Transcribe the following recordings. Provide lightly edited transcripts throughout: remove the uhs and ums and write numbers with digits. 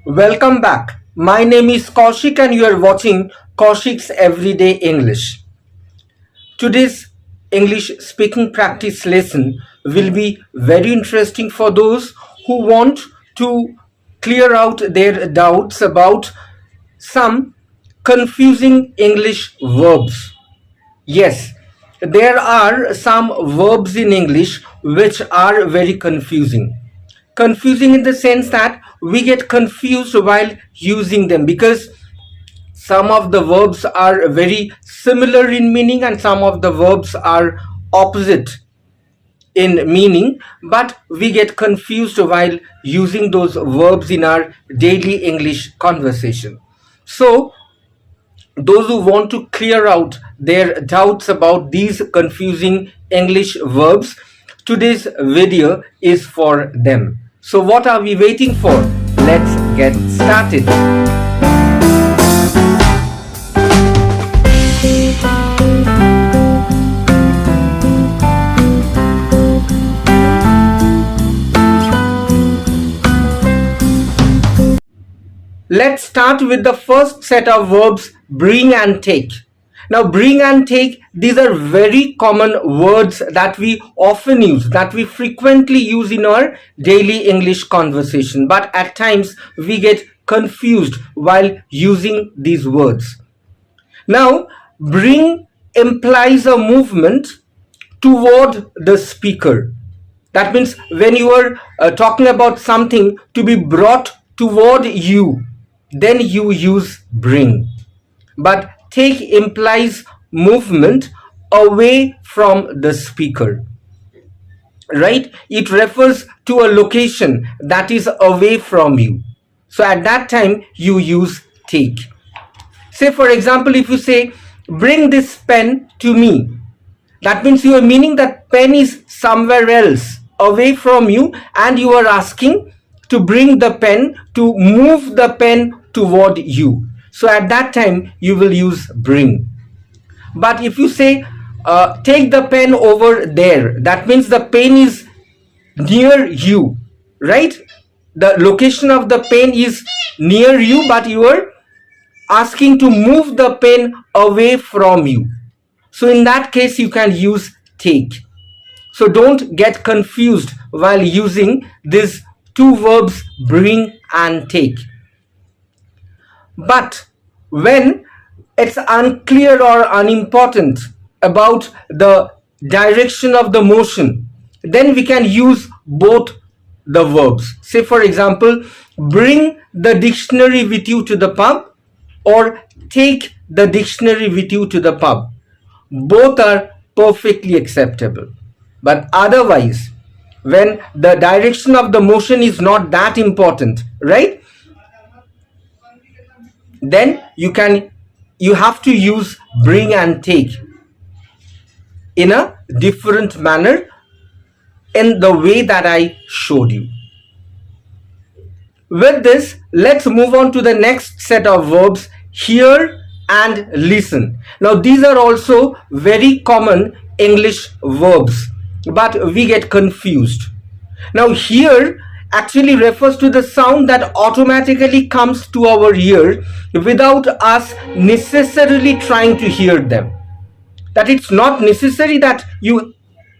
Welcome back. My name is Koushik and you are watching Koushik's Everyday English. Today's English speaking practice lesson will be very interesting for those who want to clear out their doubts about some confusing English verbs. Yes, there are some verbs in English which are very confusing. Confusing in the sense that we get confused while using them because some of the verbs are very similar in meaning and some of the verbs are opposite in meaning, but we get confused while using those verbs in our daily English conversation. So those who want to clear out their doubts about these confusing English verbs, today's video is for them. So what are we waiting for? Let's get started. Let's start with the first set of verbs, bring and take. Now, bring and take, these are very common words that we often use, that we frequently use in our daily English conversation. But at times, we get confused while using these words. Now, bring implies a movement toward the speaker. That means when you are talking about something to be brought toward you, then you use bring. But take implies movement away from the speaker, right? It refers to a location that is away from you. So at that time you use take. Say for example, if you say bring this pen to me, that means you are meaning that pen is somewhere else away from you and you are asking to bring the pen, to move the pen toward you. So at that time you will use bring. But if you say take the pen over there, that means the pen is near you, right? The location of the pen is near you, but you are asking to move the pen away from you. So in that case you can use take. So don't get confused while using these two verbs, bring and take. But when it's unclear or unimportant about the direction of the motion, then we can use both the verbs. Say for example, bring the dictionary with you to the pub or take the dictionary with you to the pub. Both are perfectly acceptable. But otherwise, when the direction of the motion is not that important, right? Then you have to use bring and take in a different manner in the way that I showed you. With this, let's move on to the next set of verbs, hear and listen. Now these are also very common English verbs, but we get confused. Now hear actually refers to the sound that automatically comes to our ear without us necessarily trying to hear them. That it's not necessary that you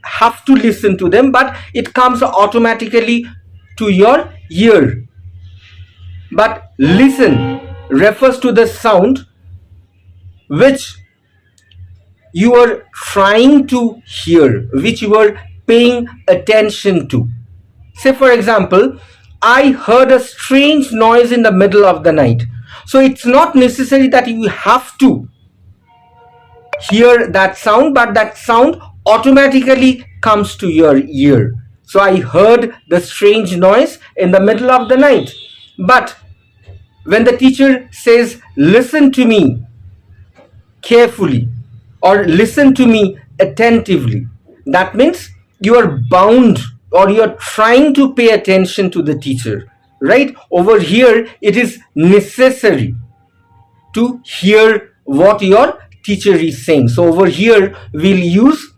have to listen to them, but it comes automatically to your ear. But listen refers to the sound which you are trying to hear, which you are paying attention to. Say for example, I heard a strange noise in the middle of the night. So it's not necessary that you have to hear that sound, but that sound automatically comes to your ear. So I heard the strange noise in the middle of the night. But when the teacher says, listen to me carefully or listen to me attentively, that means you are bound or you are trying to pay attention to the teacher, right? Over here, it is necessary to hear what your teacher is saying. So over here, we'll use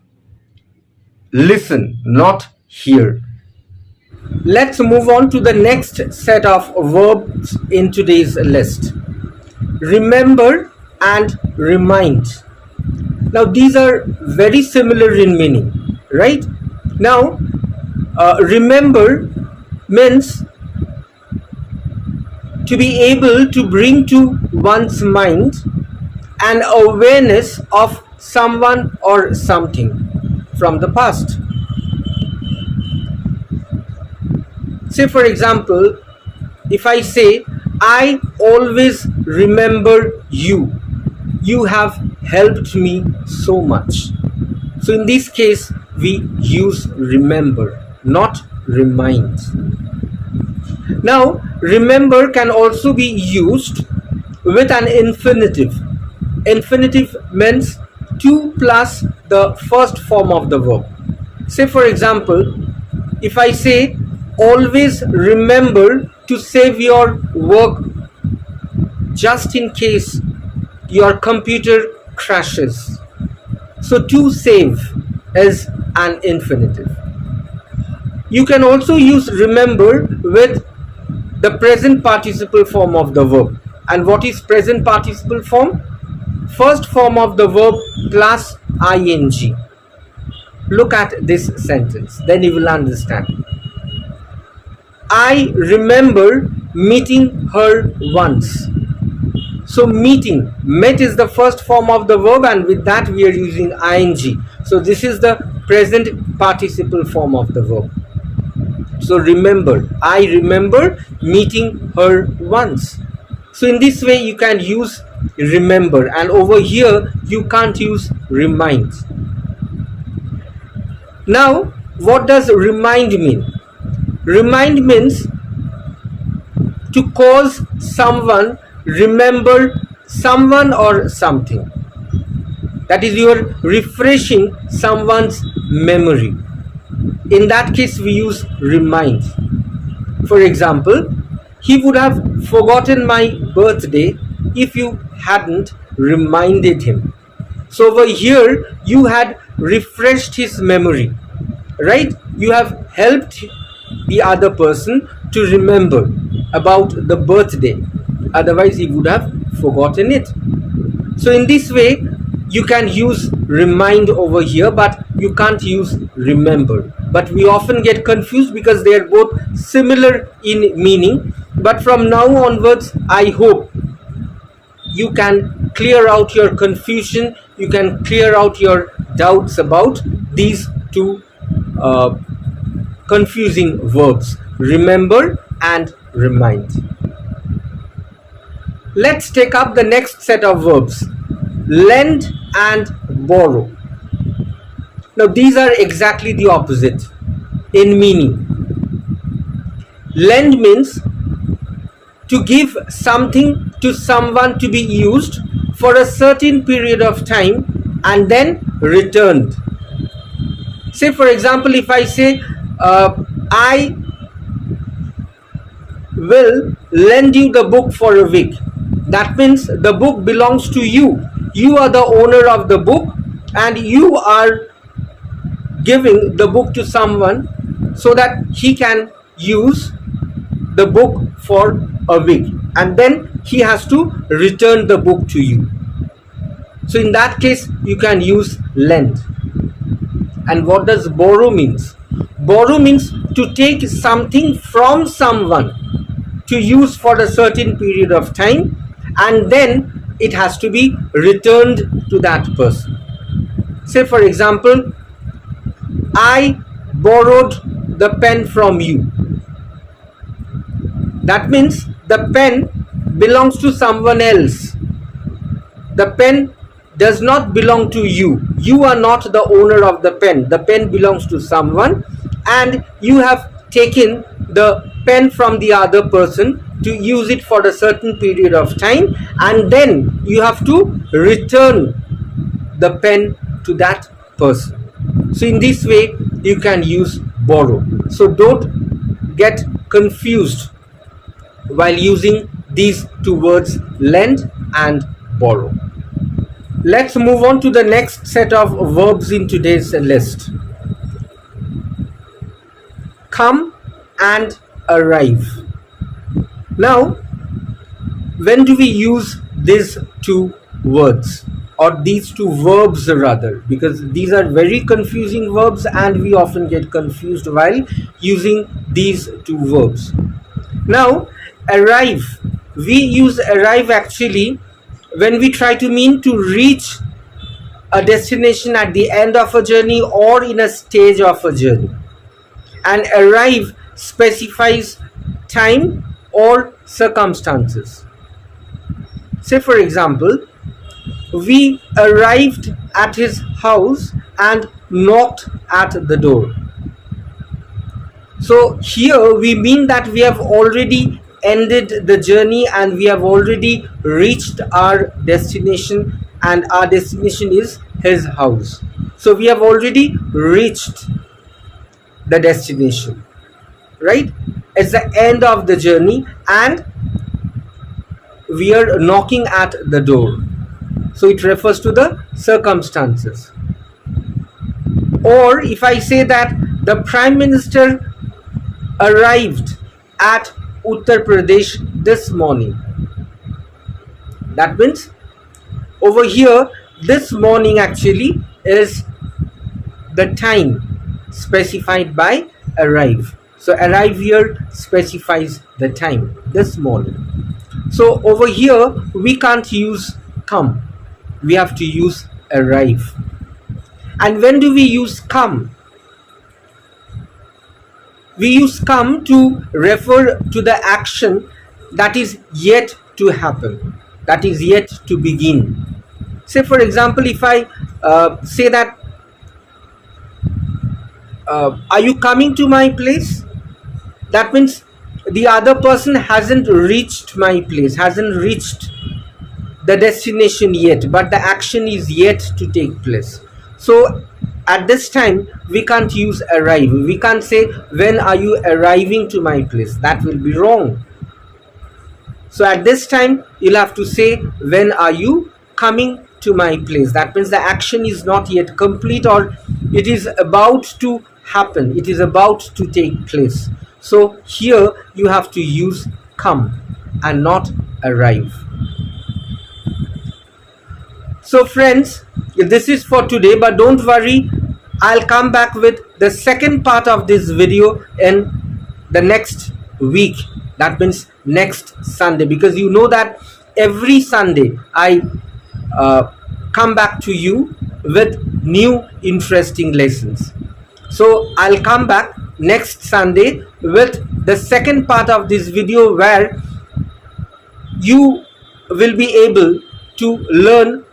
listen, not hear. Let's move on to the next set of verbs in today's list. Remember and remind. Now these are very similar in meaning, right? Now remember means to be able to bring to one's mind an awareness of someone or something from the past. Say for example, if I say, I always remember you. You have helped me so much. So in this case, we use remember, not remind. Now, remember can also be used with an infinitive. Infinitive means to plus the first form of the verb. Say for example, if I say, always remember to save your work just in case your computer crashes. So to save is an infinitive. You can also use remember with the present participle form of the verb. And what is present participle form? First form of the verb plus ing. Look at this sentence, then you will understand. I remember meeting her once. So meeting, met is the first form of the verb, and with that we are using ing. So this is the present participle form of the verb. So remember, I remember meeting her once. So in this way you can use remember, and over here you can't use remind. Now what does remind mean? Remind means to cause someone remember someone or something. That is, you are refreshing someone's memory. In that case we use remind. For example, he would have forgotten my birthday if you hadn't reminded him. So over here you had refreshed his memory, right? You have helped the other person to remember about the birthday, otherwise he would have forgotten it. So in this way you can use remind over here, but you can't use remember. But we often get confused because they are both similar in meaning. But from now onwards, I hope you can clear out your confusion, you can clear out your doubts about these two confusing verbs, remember and remind. Let's take up the next set of verbs, lend and borrow. Now these are exactly the opposite in meaning. Lend means to give something to someone to be used for a certain period of time and then returned. Say for example, if I say I will lend you the book for a week, that means the book belongs to you. You are the owner of the book and you are giving the book to someone so that he can use the book for a week, and then he has to return the book to you. So in that case you can use lend. And what does borrow means? Borrow means to take something from someone to use for a certain period of time, and then it has to be returned to that person. Say for example, I borrowed the pen from you. That means the pen belongs to someone else. The pen does not belong to you. You are not the owner of the pen. The pen belongs to someone, and you have taken the pen from the other person to use it for a certain period of time, and then you have to return the pen to that person. So in this way you can use borrow. So don't get confused while using these two words, lend and borrow. Let's move on to the next set of verbs in today's list. Come and arrive. Now, when do we use these two words, or these two verbs rather, because these are very confusing verbs and we often get confused while using these two verbs. Now, arrive, we use arrive actually when we try to mean to reach a destination at the end of a journey or in a stage of a journey. And arrive specifies time or circumstances. Say for example, we arrived at his house and knocked at the door. So here we mean that we have already ended the journey and we have already reached our destination, and our destination is his house. So we have already reached the destination, right? It's the end of the journey and we are knocking at the door. So it refers to the circumstances. Or if I say that the Prime Minister arrived at Uttar Pradesh this morning, that means over here this morning actually is the time specified by arrive. So arrive here specifies the time, this morning. So over here we can't use come, we have to use arrive. And when do we use come? We use come to refer to the action that is yet to happen, that is yet to begin. Say for example, if I say that are you coming to my place? That means the other person hasn't reached my place, hasn't reached the destination yet, but the action is yet to take place. So at this time we can't use arrive. We can't say when are you arriving to my place, that will be wrong. So at this time you'll have to say when are you coming to my place. That means the action is not yet complete, or it is about to happen, it is about to take place. So here you have to use come and not arrive. So friends, this is for today, but don't worry, I'll come back with the second part of this video in the next week. That means next Sunday, because you know that every Sunday I come back to you with new interesting lessons. So I'll come back next Sunday with the second part of this video, where you will be able to learn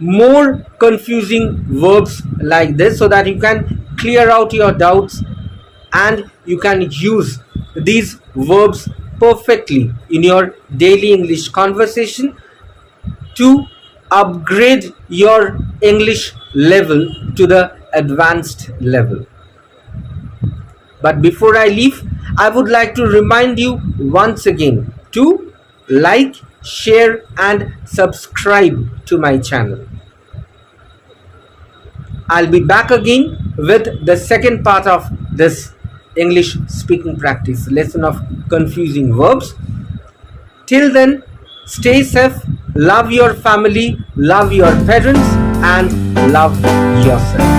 more confusing verbs like this, so that you can clear out your doubts and you can use these verbs perfectly in your daily English conversation to upgrade your English level to the advanced level. But before I leave, I would like to remind you once again to like, share and subscribe to my channel. I'll be back again with the second part of this English speaking practice lesson of confusing verbs. Till then, stay safe, love your family, love your parents and love yourself.